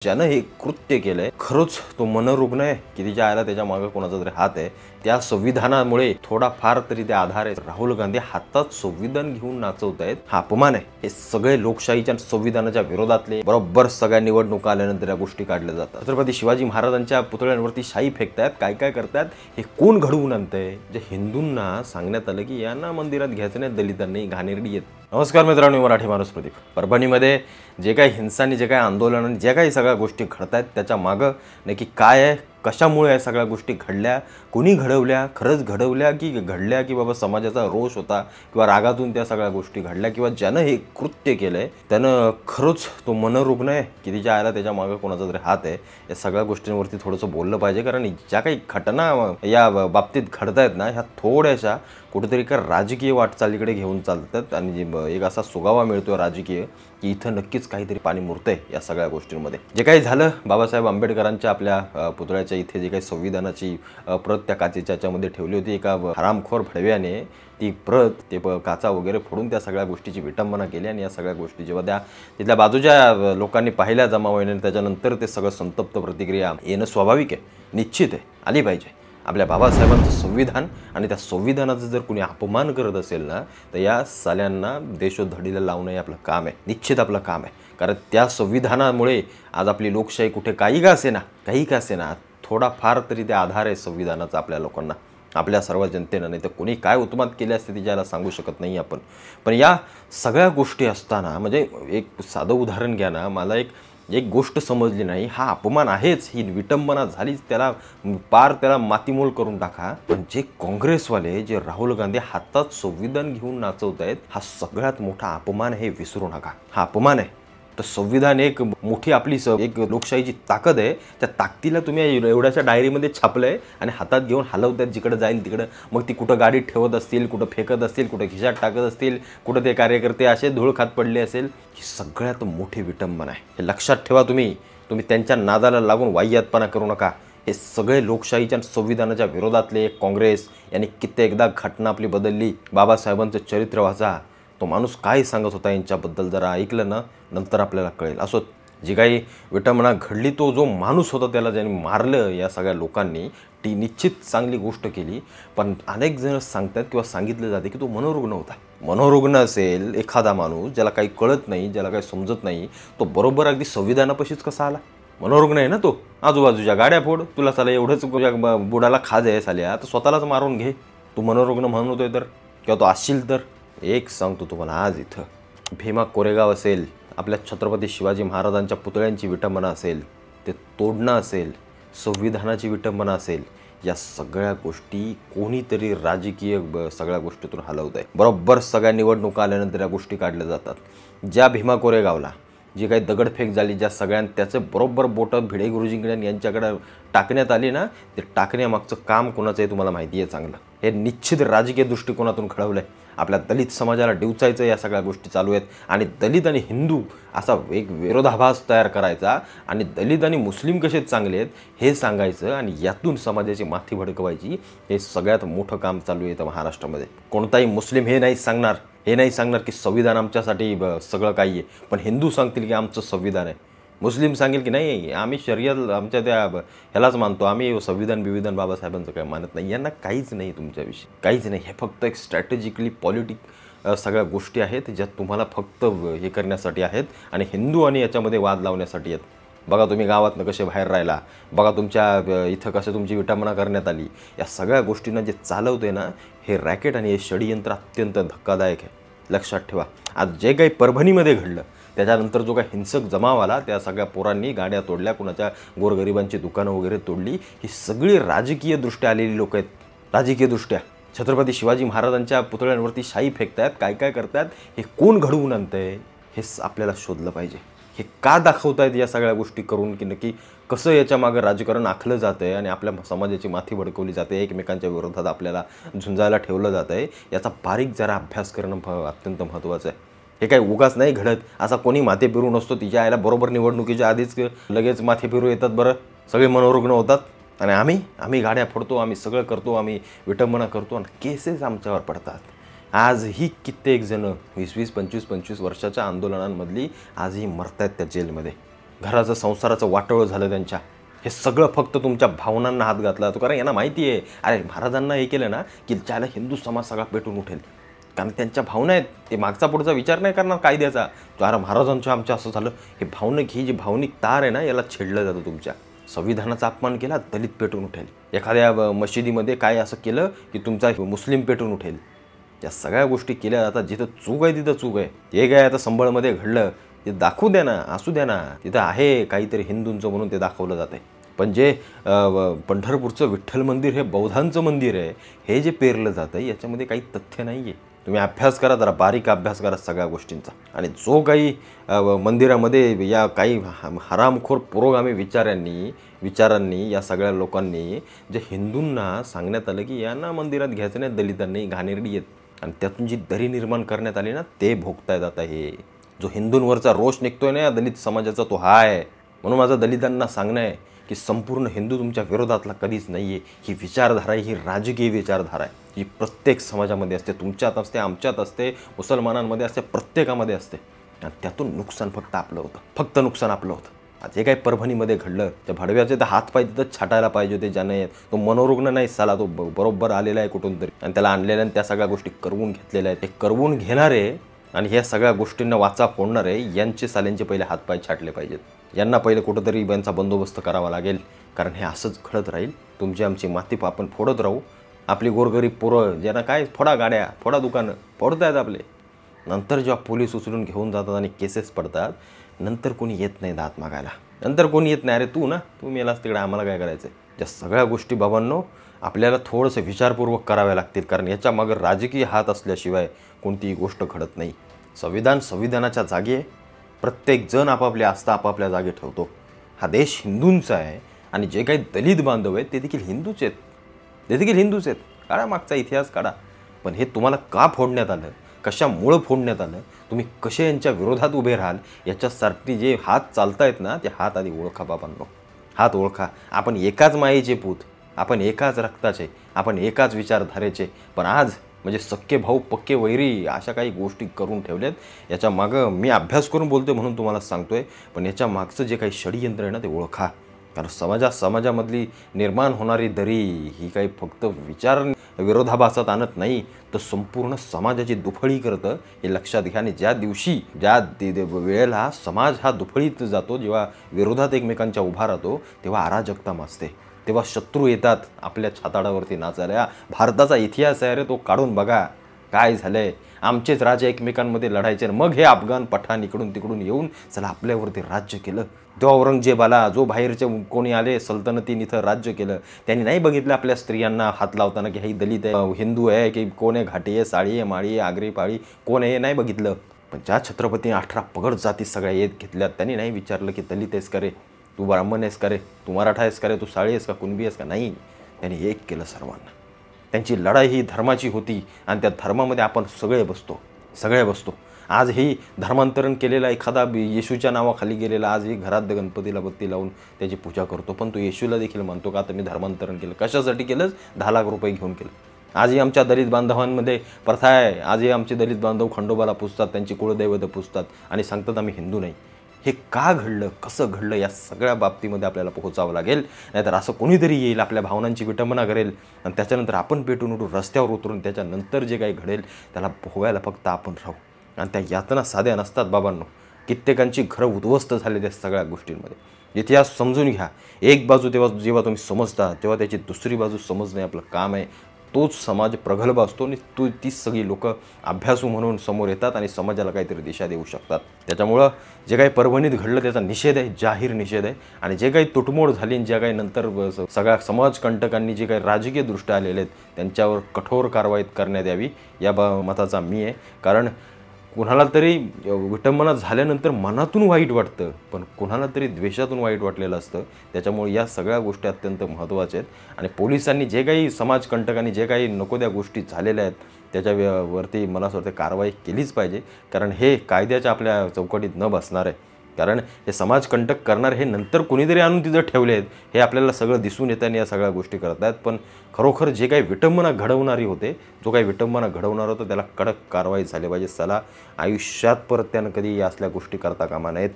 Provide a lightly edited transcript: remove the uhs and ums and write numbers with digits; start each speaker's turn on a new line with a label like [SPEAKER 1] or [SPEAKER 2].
[SPEAKER 1] ज्यानं हे कृत्य केलंय खरंच तो मनोरुग्ण आहे की तिच्या आयला त्याच्या मागे कोणाचा तरी हात आहे। त्या संविधानामुळे थोडाफार तरी ते आधार आहे। राहुल गांधी हातात संविधान घेऊन नाचवत आहेत, हा अपमान आहे। हे सगळे लोकशाहीच्या संविधानाच्या विरोधातले बरोबर सगळ्या निवडणुका आल्यानंतर या गोष्टी काढल्या जातात। छत्रपती शिवाजी महाराजांच्या पुतळ्यांवरती शाई फेकतायत, काय काय करतात हे कोण घडवून आणतंय? जे हिंदूंना सांगण्यात आलं की यांना मंदिरात घ्यायचं नाही, दलितांनी घाणेरडी येत। नमस्कार मित्रांनो, मराठी माणूस प्रदीप। परभणीमध्ये जे काही हिंसानी जे काही आंदोलन जे काही सगळ्या गोष्टी घडतायत त्याच्या मागं नक्की काय आहे, कशामुळे या सगळ्या गोष्टी घडल्या, कोणी घडवल्या, खरंच घडवल्या की घडल्या की बाबा समाजाचा रोष होता किंवा रागातून त्या सगळ्या गोष्टी घडल्या किंवा ज्यानं हे कृत्य केलंय त्यानं खरंच तो मनोरुग्ण आहे की तिच्या आयला त्याच्या मागे कोणाचा तरी हात आहे। या सगळ्या गोष्टींवरती थोडंसं बोललं पाहिजे, कारण ज्या काही घटना या बाबतीत घडतायत ना, ह्या थोड्याशा कुठेतरी का राजकीय वाटचालीकडे घेऊन चालतात आणि एक असा सुगावा मिळतो राजकीय की इथं नक्कीच काहीतरी पाणी मुरतंय या सगळ्या गोष्टींमध्ये। जे काही झालं बाबासाहेब आंबेडकरांच्या आपल्या पुतळ्याच्या इथे जे काही संविधानाची प्रत त्या काचेच्या याच्यामध्ये ठेवली होती, एका हरामखोर भडव्याने ती प्रत ते काचा वगैरे फोडून त्या सगळ्या गोष्टीची विटंबना केली आणि या सगळ्या गोष्टी जेव्हा त्या तिथल्या बाजूच्या लोकांनी पाहिल्या जमावाने त्याच्यानंतर ते सगळं संतप्त प्रतिक्रिया येणं स्वाभाविक आहे, निश्चित आहे, आली पाहिजे। आपल्या बाबासाहेबांचं संविधान आणि त्या संविधानाचा जर कोणी अपमान करत असेल ना, तर या साल्यांना देशोधडीला लावणं हे आपलं काम आहे, निश्चित आपलं काम आहे। कारण त्या संविधानामुळे आज आपली लोकशाही कुठे काही का असेना थोडाफार तरी ते आधार आहे संविधानाचा आपल्या लोकांना, आपल्या सर्व जनतेनं। नाही तर कोणी काय उत्मात केले असते तिच्याला सांगू शकत नाही आपण। पण या सगळ्या गोष्टी असताना म्हणजे एक साधं उदाहरण घ्या ना, मला एक गोष्ट समजली नाही, हा अपमान आहेच, ही विटंबना झालीच, त्याला मातीमोल करून टाका। पण जे काँग्रेसवाले जे राहुल गांधी हातात संविधान घेऊन नाचवत आहेत, हा सगळ्यात मोठा अपमान हे विसरू नका, हा अपमान आहे। तर संविधान एक मोठी आपली एक लोकशाहीची ताकद आहे, त्या ताकदीला तुम्ही एवढ्याशा डायरीमध्ये छापलंय आणि हातात घेऊन हलवतात जिकडे जाईल तिकडं। मग ती कुठं गाडीत ठेवत असतील, कुठं फेकत असतील, कुठं खिशात टाकत असतील, कुठं ते कार्यकर्ते असे धूळ खात पडले असेल, ही सगळ्यात मोठी विटंबना आहे। हे लक्षात ठेवा, तुम्ही त्यांच्या नादाला लागून वाह्यातपणा करू नका। हे सगळे लोकशाहीच्या संविधानाच्या विरोधातले काँग्रेस यांनी कित्येकदा घटना आपली बदलली। बाबासाहेबांचं चरित्र वाचा, तो माणूस काय सांगत होता यांच्याबद्दल जरा ऐकलं ना, नंतर आपल्याला कळेल। असो, जी काही विटंबना घडली, तो जो माणूस होता त्याला ज्यांनी मारलं या सगळ्या लोकांनी, ती निश्चित चांगली गोष्ट केली। पण अनेक जण सांगतात किंवा सांगितलं जाते की तो मनोरुग्ण होता। मनोरुग्ण असेल एखादा माणूस, ज्याला काही कळत नाही, ज्याला काही समजत नाही, तो बरोबर अगदी संविधानापाशीच कसा आला? मनोरुग्ण आहे ना तो। आजूबाजूच्या गाड्या फोड, तुला साला एवढंच बुडाला खाज आहे साल्या, तर स्वतःलाच मारून घे। तू मनोरुग्ण म्हणून होतोय तर, किंवा तो असशील तर एक सांगतो तुम्हाला, आज इथं भीमा कोरेगाव असेल, आपल्या छत्रपती शिवाजी महाराजांच्या पुतळ्यांची विटंबना असेल, ते तोडणं असेल, संविधानाची विटंबना असेल, या सगळ्या गोष्टी कोणीतरी राजकीय सगळ्या गोष्टीतून हलवत आहे। बरोबर सगळ्या निवडणुका आल्यानंतर या गोष्टी काढल्या जातात। ज्या भीमा कोरेगावला जी काही दगडफेक झाली, ज्या सगळ्यां त्याचं बरोबर बोटं भिडे गुरुजींकडे यांच्याकडे टाकण्यात आली ना, ते टाकण्यामागचं काम कोणाचं आहे तुम्हाला माहिती आहे चांगलं। हे निश्चित राजकीय दृष्टिकोनातून घडवलं आहे। आपल्या दलित समाजाला डिवचायचं या सगळ्या गोष्टी चालू आहेत आणि दलित आणि हिंदू असा एक विरोधाभास तयार करायचा आणि दलित आणि मुस्लिम कसे चांगले आहेत हे सांगायचं आणि यातून समाजाची माथी भडकवायची, हे सगळ्यात मोठं काम चालू आहे महाराष्ट्रामध्ये। कोणताही मुस्लिम हे नाही सांगणार की संविधान आमच्यासाठी सगळं काही आहे, पण हिंदू सांगतील की आमचं संविधान आहे। मुस्लिम सांगेल की नाही आम्ही शरीयत आमच्या त्या ह्यालाच मानतो, आम्ही संविधान बाबासाहेबांचं काही मानत नाही। यांना काहीच नाही तुमच्याविषयी, काहीच नाही। हे फक्त एक स्ट्रॅटेजिकली सगळ्या गोष्टी आहेत ज्या तुम्हाला फक्त हे करण्यासाठी आहेत आणि हिंदू आणि याच्यामध्ये वाद लावण्यासाठी आहेत। बघा तुम्ही गावातनं कसे बाहेर राहिला, बघा तुमच्या इथं कसं तुमची विटंबना करण्यात आली, या सगळ्या गोष्टींना जे चालवते ना, हे रॅकेट आणि हे षडयंत्र अत्यंत धक्कादायक आहे। लक्षात ठेवा, आज जे काही परभणीमध्ये घडलं त्याच्यानंतर जो काही हिंसक जमाव आला, त्या सगळ्या पोरांनी गाड्या तोडल्या, कुणाच्या गोरगरिबांची दुकानं वगैरे तोडली, ही सगळी राजकीय दृष्ट्या आलेली लोक आहेत। राजकीय दृष्ट्या छत्रपती शिवाजी महाराजांच्या पुतळ्यांवरती शाई फेकतायत, काय काय करतात, हे कोण घडवून आणतंय हे आपल्याला शोधलं पाहिजे। हे का दाखवतायत या सगळ्या गोष्टी करून की नक्की कसं याच्या मागे राजकारण आखलं जातं आहे आणि आपल्या समाजाची माथी भडकवली जाते, एकमेकांच्या विरोधात आपल्याला झुंजायला ठेवलं जातं आहे, याचा बारीक जरा अभ्यास करणं अत्यंत महत्त्वाचं आहे। हे काही उगाच नाही घडत, असा कोणी माथे फिरू नसतो। तिच्या आईला बरोबर निवडणुकीच्या आधीच लगेच माथे फिरू येतात, बरं सगळे मनोरुग्ण होतात आणि आम्ही गाड्या फोडतो, आम्ही सगळं करतो, आम्ही विटंबना करतो आणि केसेस आमच्यावर पडतात। आजही कित्येक जण 20-20, 25-25 वर्षाच्या आंदोलनांमधली आजही मरतायत त्या जेलमध्ये। घराचं संसाराचं वाटोळं झालं त्यांच्या, हे सगळं फक्त तुमच्या भावनांना हात घातला तो. कारण यांना माहिती आहे, अरे महाराजांना हे केलं ना की ज्याला हिंदू समाज सगळा पेटून उठेल. कारण त्यांच्या भावना आहेत, ते मागचा पुढचा विचार नाही करणार कायद्याचा. अरे महाराजांच्या आमच्या असं झालं, हे भावनिक, ही जी भावनिक तार आहे ना, याला छेडलं जातं. तुमच्या संविधानाचा अपमान केला, दलित पेटून उठेल. एखाद्या मशिदीमध्ये काय असं केलं की तुमचा मुस्लिम पेटून उठेल. या सगळ्या गोष्टी केल्या जातात. जिथं चूक आहे तिथं चूक आहे. ते काय आता संबळमध्ये घडलं ते दाखवू द्या ना, असू द्या ना, तिथं आहे काहीतरी हिंदूंचं म्हणून ते दाखवलं जातं. पण जे पंढरपूरचं विठ्ठल मंदिर हे बौद्धांचं मंदिर आहे, हे जे पेरलं जातं याच्यामध्ये काही तथ्य नाही आहे. तुम्ही अभ्यास करा, जरा बारीक अभ्यास करा सगळ्या गोष्टींचा. आणि जो काही मंदिरामध्ये या काही हरामखोर पुरोगामी विचारांनी या सगळ्या लोकांनी जे हिंदूंना सांगण्यात आलं की यांना मंदिरात घ्यायचं नाही, दलितांनी घाणेरडी आहेत, आणि त्यातून जी दरी निर्माण करण्यात आली ना, ते भोगताय जात आहे. जो हिंदूंवरचा रोष निघतोय ना या दलित समाजाचा, तो हा आहे. म्हणून माझं दलितांना सांगणं आहे की संपूर्ण हिंदू तुमच्या विरोधातला कधीच नाही आहे. ही विचारधारा आहे, ही राजकीय विचारधारा आहे. ही प्रत्येक समाजामध्ये असते, तुमच्यात असते, आमच्यात असते, मुसलमानांमध्ये असते, प्रत्येकामध्ये असते. आणि त्यातून नुकसान फक्त आपलं होतं, फक्त नुकसान आपलं होतं. जे काही परभणीमध्ये घडलं, त्या भडव्याचे तर हातपाय तिथं छाटायला पाहिजे होते ज्याने. तो मनोरुग्ण नाही साला, तो बरोबर आलेला आहे कुठून तरी, आणि त्याला आणलेल्या आणि त्या सगळ्या गोष्टी करवून घेतलेल्या आहेत. ते करवून घेणारे आणि ह्या सगळ्या गोष्टींना वाचा फोडणारे यांचे साल्यांचे पहिले हातपाय छाटले पाहिजेत. यांना पहिले कुठंतरी यांचा बंदोबस्त करावा लागेल. कारण हे असंच घडत राहील, तुमची आमची माती आपण फोडत राहू. आपली गोरगरीब पोरं ज्यांना काय, फोडा गाड्या, फोडा दुकानं, फोडतायत आपले. नंतर जेव्हा पोलीस उचलून घेऊन जातात आणि केसेस पडतात, नंतर कोणी येत नाही दात मागायला. नंतर कोणी येत नाही, अरे तू ना, तू मेलास तिकडे, आम्हाला काय करायचं आहे. त्या सगळ्या गोष्टी बाबांनो आपल्याला थोडंसं विचारपूर्वक कराव्या लागतील. कारण याच्या मागं राजकीय हात असल्याशिवाय कोणतीही गोष्ट घडत नाही. संविधानाच्या जागी आहे. प्रत्येकजण आपापली आस्था आपापल्या जागी ठेवतो. हा देश हिंदूंचा आहे आणि जे काही दलित बांधव आहेत ते देखील हिंदूच आहेत. काढा मागचा इतिहास काढा. पण हे तुम्हाला का फोडण्यात आलं, कशामुळं फोडण्यात आलं, तुम्ही कसे यांच्या विरोधात उभे राहाल, याच्यासाठी जे हात चालतायत ना, ते हात आधी ओळखा बाबांनो. हात ओळखा. आपण एकाच मायेचे पूत, आपण एकाच रक्ताचे, आपण एकाच विचारधारेचे. पण आज म्हणजे सख्खे भाऊ पक्के वैरी अशा काही गोष्टी करून ठेवल्यात. याच्या मागं मी अभ्यास करून बोलतोय म्हणून तुम्हाला सांगतोय, पण याच्या मागचं जे काही षडयंत्र आहे ना, ते ओळखा. कारण समाजामधली निर्माण होणारी दरी ही काही फक्त विचार विरोधाभासात आणत नाही, तर संपूर्ण समाजाची दुफळी करतं, हे लक्षात घ्या. आणि ज्या वेळेला समाज हा दुफळीत जातो, जेव्हा विरोधात एकमेकांच्या उभा राहतो, तेव्हा अराजकता माजते, तेव्हा शत्रू येतात आपल्या छाताडावरती नाचायला. भारताचा इतिहास आहे रे, तो काढून बघा काय झालंय. आमचेच राजे एकमेकांमध्ये लढायचे, मग हे अफगाण पठाण इकडून तिकडून येऊन चला आपल्यावरती राज्य केलं. तो औरंगजेबाला जो बाहेरचे कोणी आले सल्तनतीन इथं राज्य केलं, त्यांनी नाही बघितलं आपल्या स्त्रियांना हात लावताना की हे दलित आहे, हिंदू आहे, की कोण आहे, घाटी आहे, साडी आहे, माळी आहे, आगरी पाळी कोण आहे, नाही बघितलं. पण ज्या छत्रपतीने 18 पगड जाती सगळ्या येत घेतल्यात, त्यांनी नाही विचारलं की दलित आहेस का रे, तू ब्राह्मण आहेस का रे, तू मराठा आहेस का रे, तू साळी आहेस का, कुणबी आहेस का. नाही, त्यांनी एक केलं सर्वांना. त्यांची लढाई ही धर्माची होती आणि त्या धर्मामध्ये आपण सगळे बसतो. आज ही धर्मांतरण केलेला एखादा येशूच्या नावाखाली गेलेला आज ही घरात गणपतीला बत्ती लावून त्याची पूजा करतो, पण तो येशूला देखील म्हणतो का, तर मी धर्मांतरण केलं. कशासाठी केलंच? 10 लाख रुपये घेऊन केलं. आजही आमच्या दलित बांधवांमध्ये प्रथा आहे. आजही आमचे दलित बांधव खंडोबाला पुजतात, त्यांची कुळदैवत पुजतात आणि सांगतात आम्ही हिंदू नाही. हे का घडलं, कसं घडलं, या सगळ्या बाबतीमध्ये आपल्याला पोहोचावं लागेल. नाहीतर असं कोणीतरी येईल, आपल्या भावनांची विटंबना करेल आणि त्याच्यानंतर आपण पेटून उठून रस्त्यावर उतरून त्याच्यानंतर जे काही घडेल त्याला पोहायला फक्त आपण राहू. आणि त्या यातना साध्या नसतात बाबांनो. कित्येकांची घरं उद्ध्वस्त झाले त्या सगळ्या गोष्टींमध्ये. इतिहास समजून घ्या. एक बाजू जेव्हा तुम्ही समजता, तेव्हा त्याची दुसरी बाजू समजणे आपलं काम आहे. तोच समाज प्रगल्भ असतो आणि तीच सगळी लोक अभ्यासू म्हणून समोर येतात आणि समाजाला काहीतरी दिशा देऊ शकतात. त्याच्यामुळं जे काही परभणीत घडलं त्याचा निषेध आहे, जाहीर निषेध आहे. आणि जे काही तुटमोड झाली आणि ज्या काही नंतर सगळ्या समाजकंटकांनी जे काही राजकीय दृष्ट्या आलेले आहेत त्यांच्यावर कठोर कारवाई करण्यात यावी, या मताचा मी आहे. कारण कुणाला तरी विटंबना झाल्यानंतर मनातून वाईट वाटतं, पण कुणाला तरी द्वेषातून वाईट वाटलेलं असतं. त्याच्यामुळे या सगळ्या गोष्टी अत्यंत महत्त्वाच्या आहेत. आणि पोलिसांनी जे काही समाजकंटकांनी जे काही नको त्या गोष्टी झालेल्या आहेत त्याच्यावरती मला असं वाटतं कारवाई केलीच पाहिजे. कारण हे कायद्याच्या आपल्या चौकटीत न बसणार आहे. कारण हे समाजकंटक करणार हे नंतर कोणीतरी आणून तिथं ठेवले आहेत, हे आपल्याला सगळं दिसून येतं आणि या सगळ्या गोष्टी करत आहेत. पण खरोखर जे काही विटंबना घडवणारी होते, जो काही विटंबना घडवणार होता त्याला कडक कारवाई झाली पाहिजे. चला आयुष्यात परत त्यानं कधी या असल्या गोष्टी करता कामा नयेत.